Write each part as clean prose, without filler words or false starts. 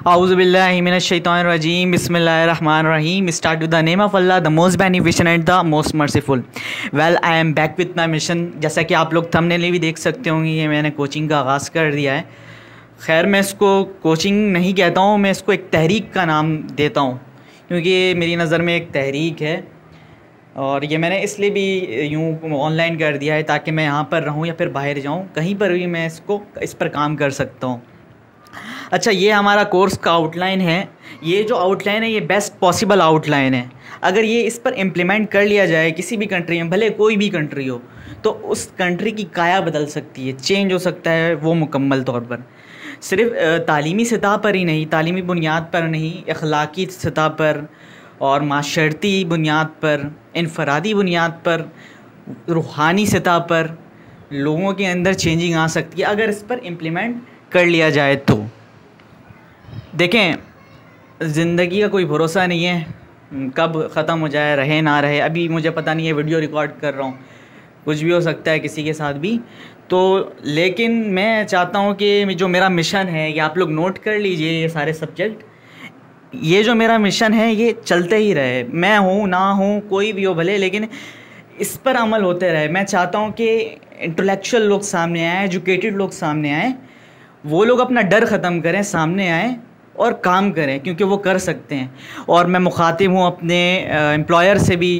Auzubillahi minash-shaytanir-rajim. Bismillahir-rahmanir-rahim. Start with the name of Allah, the most beneficent and the most merciful. Well, I am back with my mission. जैसा कि आप लोग thumbnail में भी देख सकते होंगे, ये मैंने कोचिंग का आगाज़ कर दिया है। खैर, मैं इसको कोचिंग नहीं कहता हूँ, मैं इसको एक तहरीक का नाम देता हूँ, क्योंकि ये मेरी नज़र में एक तहरीक है और ये मैंने इसलिए भी यूँ ऑनलाइन कर दिया है ताकि मैं यहाँ पर रहूँ या फिर बाहर जाऊँ, कहीं पर भी मैं इस पर काम कर सकता हूँ। अच्छा, ये हमारा कोर्स का आउटलाइन है। ये जो आउटलाइन है ये बेस्ट पॉसिबल आउटलाइन है। अगर ये इस पर इम्प्लीमेंट कर लिया जाए किसी भी कंट्री में, भले कोई भी कंट्री हो, तो उस कंट्री की काया बदल सकती है, चेंज हो सकता है वो मुकम्मल तौर पर। सिर्फ तालीमी सतह पर ही नहीं, तालीमी बुनियाद पर नहीं, अखलाकी सतह पर और माशरती बुनियाद पर, इनफरादी बुनियाद पर, रूहानी सतह पर लोगों के अंदर चेंजिंग आ सकती है अगर इस पर इम्प्लीमेंट कर लिया जाए तो। देखें, ज़िंदगी का कोई भरोसा नहीं है, कब ख़त्म हो जाए, रहे ना रहे। अभी मुझे पता नहीं है, वीडियो रिकॉर्ड कर रहा हूँ, कुछ भी हो सकता है किसी के साथ भी। तो लेकिन मैं चाहता हूँ कि जो मेरा मिशन है, ये आप लोग नोट कर लीजिए, ये सारे सब्जेक्ट, ये जो मेरा मिशन है ये चलते ही रहे। मैं हूँ ना हूँ, कोई भी हो भले, लेकिन इस पर अमल होते रहे। मैं चाहता हूँ कि इंटेलेक्चुअल लोग सामने आएँ, एजुकेटेड लोग सामने आएँ, वो लोग अपना डर ख़त्म करें, सामने आएँ और काम करें, क्योंकि वो कर सकते हैं। और मैं मुखातिब हूँ अपने एम्प्लॉयर से भी,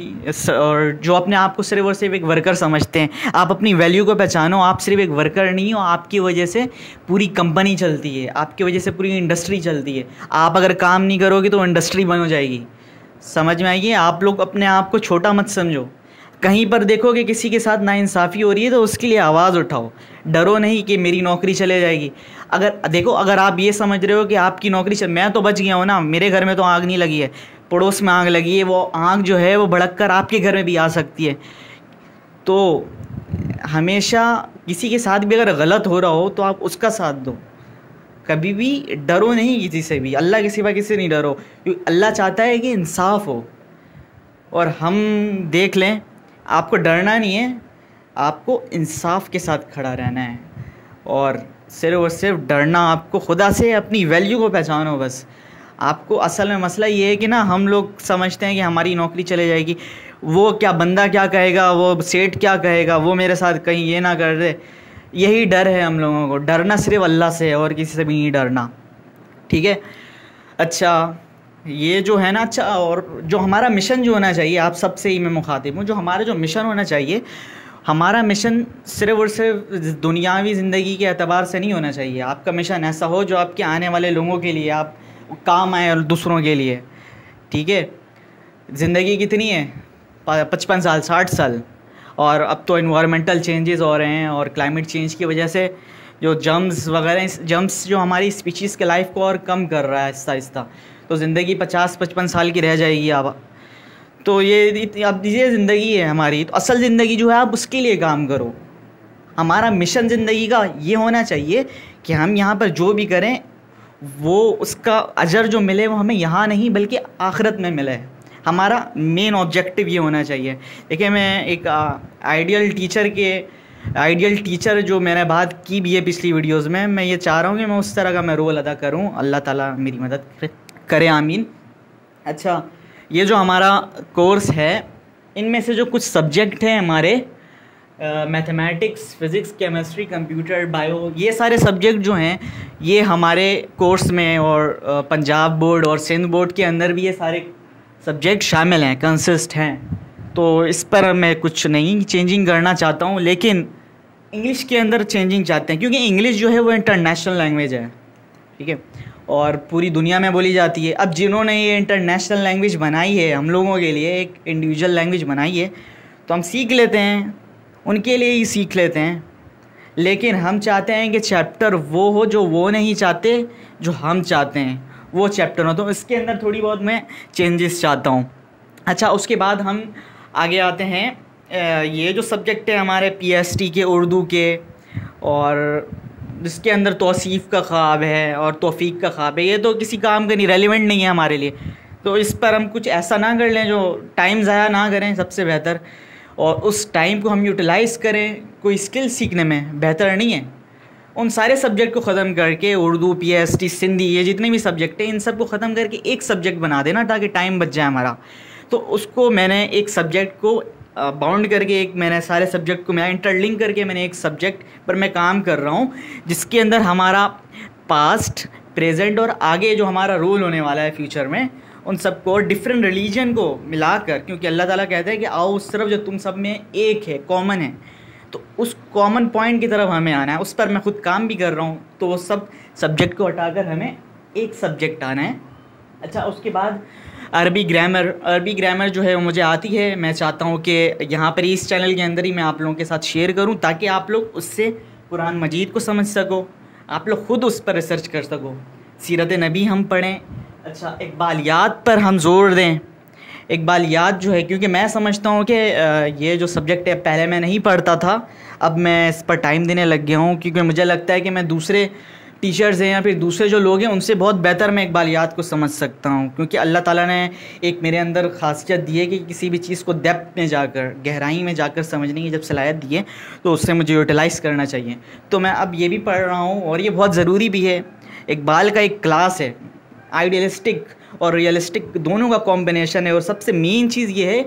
और जो अपने आप को सिर्फ और सिर्फ एक वर्कर समझते हैं। आप अपनी वैल्यू को पहचानो, आप सिर्फ एक वर्कर नहीं हो, आपकी वजह से पूरी कंपनी चलती है, आपकी वजह से पूरी इंडस्ट्री चलती है। आप अगर काम नहीं करोगे तो इंडस्ट्री बंद हो जाएगी। समझ में आइए, आप लोग अपने आप को छोटा मत समझो। कहीं पर देखोगे किसी के साथ नाइंसाफ़ी हो रही है तो उसके लिए आवाज़ उठाओ, डरो नहीं कि मेरी नौकरी चले जाएगी। अगर देखो, अगर आप ये समझ रहे हो कि आपकी नौकरी मैं तो बच गया हूँ ना, मेरे घर में तो आग नहीं लगी है, पड़ोस में आग लगी है, वो आग जो है वो भड़क कर आपके घर में भी आ सकती है। तो हमेशा किसी के साथ भी अगर गलत हो रहा हो तो आप उसका साथ दो, कभी भी डरो नहीं किसी से भी। अल्लाह के सिवा किसी से नहीं डरो, क्योंकि अल्लाह चाहता है कि इंसाफ हो। और हम देख लें, आपको डरना नहीं है, आपको इंसाफ के साथ खड़ा रहना है। और सिर्फ डरना आपको खुदा से, अपनी वैल्यू को पहचानो बस। आपको असल में मसला ये है कि ना, हम लोग समझते हैं कि हमारी नौकरी चले जाएगी, वो क्या बंदा क्या कहेगा, वो सेठ क्या कहेगा, वो मेरे साथ कहीं ये ना कर दे। यही डर है हम लोगों को। डरना सिर्फ अल्लाह से है और किसी से भी नहीं डरना, ठीक है। अच्छा, ये जो है ना, अच्छा, और जो हमारा मिशन जो होना चाहिए, आप सबसे ही मैं मुखातिब हूँ, जो हमारा जो मिशन होना चाहिए, हमारा मिशन सिर्फ और सिर्फ दुनियावी ज़िंदगी के एतबार से नहीं होना चाहिए। आपका मिशन ऐसा हो जो आपके आने वाले लोगों के लिए आप काम आए और दूसरों के लिए, ठीक है। ज़िंदगी कितनी है, 55 साल, 60 साल, और अब तो इन्वायरमेंटल चेंजेस हो रहे हैं और क्लाइमेट चेंज की वजह से जो जर्म्स वगैरह, जर्म्स जो हमारी स्पीशीज़ के लाइफ को और कम कर रहा है आहिस्ता आहिस्ता, तो ज़िंदगी 50-55 साल की रह जाएगी अब। तो अब ये ज़िंदगी है हमारी, तो असल ज़िंदगी जो है आप उसके लिए काम करो। हमारा मिशन ज़िंदगी का ये होना चाहिए कि हम यहाँ पर जो भी करें वो उसका अजर जो मिले वो हमें यहाँ नहीं बल्कि आखिरत में मिले। हमारा मेन ऑब्जेक्टिव ये होना चाहिए। देखिए, मैं एक आइडियल टीचर जो मैंने बात की भी है पिछली वीडियोस में, मैं ये चाह रहा हूँ कि मैं उस तरह का मैं रोल अदा करूँ। अल्लाह ताला मेरी मदद करे, आमीन। अच्छा, ये जो हमारा कोर्स है, इनमें से जो कुछ सब्जेक्ट हैं हमारे, mathematics, physics, chemistry, computer, bio, ये सारे सब्जेक्ट जो हैं ये हमारे कोर्स में, और पंजाब बोर्ड और सिंध बोर्ड के अंदर भी ये सारे सब्जेक्ट शामिल हैं, कंसिस्ट हैं। तो इस पर मैं कुछ नहीं चेंजिंग करना चाहता हूँ, लेकिन इंग्लिश के अंदर चेंजिंग चाहते हैं, क्योंकि इंग्लिश जो है वो इंटरनेशनल लैंग्वेज है, ठीक है, और पूरी दुनिया में बोली जाती है। अब जिन्होंने ये इंटरनेशनल लैंग्वेज बनाई है हम लोगों के लिए, एक इंडिविजुअल लैंग्वेज बनाई है, तो हम सीख लेते हैं, उनके लिए ही सीख लेते हैं। लेकिन हम चाहते हैं कि चैप्टर वो हो जो वो नहीं चाहते, जो हम चाहते हैं वो चैप्टर हो। तो इसके अंदर थोड़ी बहुत मैं चेंजेस चाहता हूँ। अच्छा, उसके बाद हम आगे आते हैं। ये जो सब्जेक्ट है हमारे PST के, उर्दू के, और जिसके अंदर तौसीफ़ का ख्वाब है और तौफ़ीक का ख्वाब है, ये तो किसी काम का नहीं, रेलिवेंट नहीं है हमारे लिए। तो इस पर हम कुछ ऐसा ना कर लें जो टाइम ज़ाया ना करें, सबसे बेहतर, और उस टाइम को हम यूटिलाइज़ करें कोई स्किल सीखने में, बेहतर नहीं है। उन सारे सब्जेक्ट को ख़त्म करके उर्दू, पीएसटी, सिंधी, ये जितने भी सब्जेक्ट हैं इन सब को ख़त्म करके एक सब्जेक्ट बना देना ताकि टाइम बच जाए हमारा। तो उसको मैंने एक सब्जेक्ट को बाउंड करके, एक मैंने सारे सब्जेक्ट को मैं इंटरलिंक करके मैंने एक सब्जेक्ट पर मैं काम कर रहा हूँ, जिसके अंदर हमारा पास्ट, प्रेजेंट और आगे जो हमारा रोल होने वाला है फ्यूचर में, उन सबको डिफरेंट रिलीजन को मिलाकर, क्योंकि अल्लाह ताला कहता है कि आओ उस तरफ जो तुम सब में एक है, कॉमन है, तो उस कॉमन पॉइंट की तरफ हमें आना है। उस पर मैं ख़ुद काम भी कर रहा हूँ, तो वो सब सब्जेक्ट को हटाकर हमें एक सब्जेक्ट आना है। अच्छा, उसके बाद अरबी ग्रामर जो है वो मुझे आती है। मैं चाहता हूँ कि यहाँ पर इस चैनल के अंदर ही मैं आप लोगों के साथ शेयर करूँ ताकि आप लोग उससे कुरान मजीद को समझ सको, आप लोग ख़ुद उस पर रिसर्च कर सको, सीरत नबी हम पढ़ें। अच्छा, इकबालियात पर हम जोर दें। इकबालियात जो है, क्योंकि मैं समझता हूँ कि ये जो सब्जेक्ट है पहले मैं नहीं पढ़ता था, अब मैं इस पर टाइम देने लग गया हूँ, क्योंकि मुझे लगता है कि मैं दूसरे टीचर्स हैं या फिर दूसरे जो लोग हैं उनसे बहुत बेहतर मैं इकबालियात को समझ सकता हूँ, क्योंकि अल्लाह ताला ने एक मेरे अंदर ख़ासियत दी है कि किसी भी चीज़ को डेप्थ में जाकर, गहराई में जाकर समझने की जब सलाहियत दी है तो उससे मुझे यूटिलाइज़ करना चाहिए। तो मैं अब ये भी पढ़ रहा हूँ और ये बहुत ज़रूरी भी है। इकबाल का एक क्लास है, आइडियलिस्टिक और रियलिस्टिक दोनों का कॉम्बिनेशन है, और सबसे मेन चीज़ ये है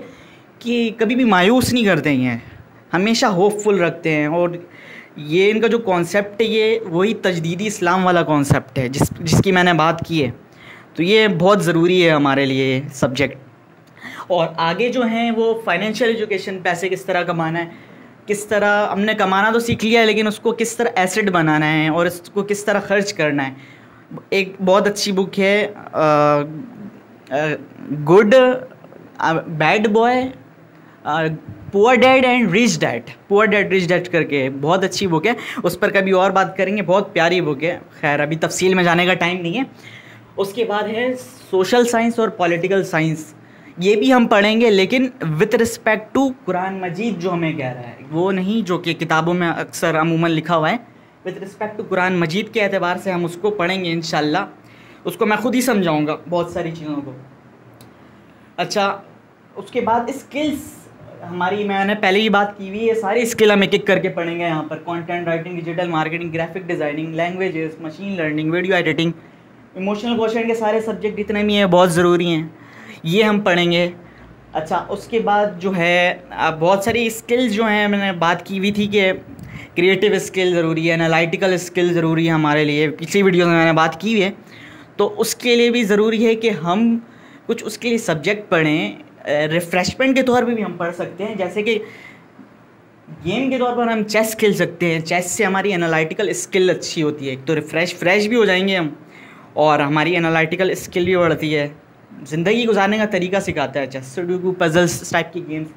कि कभी भी मायूस नहीं करते हैं, हमेशा होपफुल रखते हैं। और ये इनका जो कॉन्सेप्ट है ये वही तजदीदी इस्लाम वाला कॉन्सेप्ट है जिसकी मैंने बात की है। तो ये बहुत ज़रूरी है हमारे लिए सब्जेक्ट। और आगे जो हैं वो फाइनेंशियल एजुकेशन, पैसे किस तरह कमाना है, किस तरह हमने कमाना तो सीख लिया है लेकिन उसको किस तरह एसेट बनाना है और इसको किस तरह खर्च करना है। एक बहुत अच्छी बुक है good bad boy, poor dad and rich dad करके, बहुत अच्छी बुक है, उस पर कभी और बात करेंगे, बहुत प्यारी बुक है। खैर अभी तफसील में जाने का टाइम नहीं है। उसके बाद है सोशल साइंस और पॉलिटिकल साइंस, ये भी हम पढ़ेंगे लेकिन विथ रिस्पेक्ट टू कुरान मजीद जो हमें कह रहा है, वो नहीं जो कि किताबों में अक्सर अमूमन लिखा हुआ है। विथ रिस्पेक्ट टू कुरान मजीद के एतबार से हम उसको पढ़ेंगे इंशाल्लाह। उसको मैं ख़ुद ही समझाऊँगा बहुत सारी चीज़ों को। अच्छा, उसके बाद स्किल्स हमारी, मैंने पहले ही बात की हुई है, सारी स्किल हम एक एक करके पढ़ेंगे यहाँ पर। Content writing, digital marketing, graphic designing, languages, machine learning, video editing, emotional question के सारे सब्जेक्ट जितने भी हैं बहुत ज़रूरी हैं, ये हम पढ़ेंगे। अच्छा, उसके बाद जो है बहुत सारी स्किल्स जो हैं, मैंने बात की हुई थी कि क्रिएटिव स्किल ज़रूरी है, एनालिटिकल स्किल ज़रूरी है हमारे लिए, पिछली वीडियो में मैंने बात की हुई है। तो उसके लिए भी ज़रूरी है कि हम कुछ उसके लिए सब्जेक्ट पढ़ें। रिफ़्रेशमेंट के तौर पे भी हम पढ़ सकते हैं, जैसे कि गेम के तौर पर हम चेस खेल सकते हैं। चेस से हमारी एनालिटिकल स्किल अच्छी होती है, एक तो फ्रेश भी हो जाएंगे हम, और हमारी एनालिटिकल स्किल भी बढ़ती है। ज़िंदगी गुजारने का तरीका सिखाता है चेस, सुडोकू, पजल्स टाइप की गेम्स।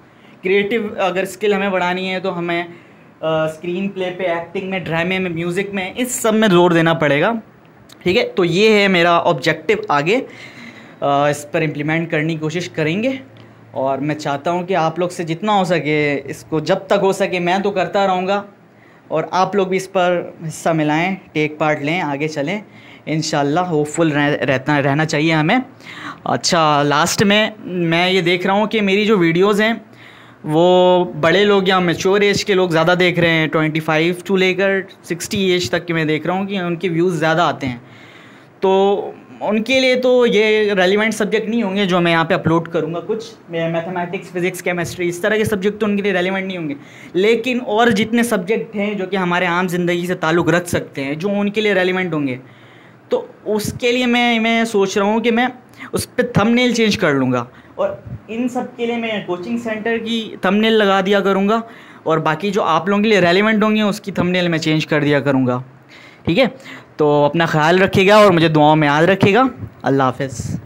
क्रिएटिव अगर स्किल हमें बढ़ानी है तो हमें स्क्रीन प्ले पे, एक्टिंग में, ड्रामे में, म्यूज़िक में, इस सब में ज़ोर देना पड़ेगा। ठीक है, तो ये है मेरा ऑब्जेक्टिव। आगे इस पर इम्प्लीमेंट करने की कोशिश करेंगे, और मैं चाहता हूँ कि आप लोग से जितना हो सके इसको, जब तक हो सके मैं तो करता रहूँगा, और आप लोग भी इस पर हिस्सा मिलाएं, टेक पार्ट लें, आगे चलें इंशाल्लाह। होपफुल रहना चाहिए हमें। अच्छा, लास्ट में मैं ये देख रहा हूँ कि मेरी जो वीडियोज़ हैं वो बड़े लोग या मैच्योर एज के लोग ज़्यादा देख रहे हैं। 25 टू लेकर 60 एज तक के मैं देख रहा हूँ कि उनके व्यूज़ ज़्यादा आते हैं। तो उनके लिए तो ये रेलिवेंट सब्जेक्ट नहीं होंगे जो मैं यहाँ पे अपलोड करूँगा। कुछ मैथमेटिक्स, फिज़िक्स, केमिस्ट्री, इस तरह के सब्जेक्ट तो उनके लिए रेलिवेंट नहीं होंगे, लेकिन और जितने सब्जेक्ट हैं जो कि हमारे आम ज़िंदगी से ताल्लुक़ रख सकते हैं, जो उनके लिए रेलिवेंट होंगे, तो उसके लिए मैं सोच रहा हूँ कि मैं उस पर थंबनेल चेंज कर लूँगा, और इन सब के लिए मैं कोचिंग सेंटर की थंबनेल लगा दिया करूँगा, और बाकी जो आप लोगों के लिए रेलिवेंट होंगे उसकी थंबनेल मैं चेंज कर दिया करूँगा। ठीक है, तो अपना ख्याल रखिएगा और मुझे दुआओं में याद रखिएगा। अल्लाह हाफ़िज़।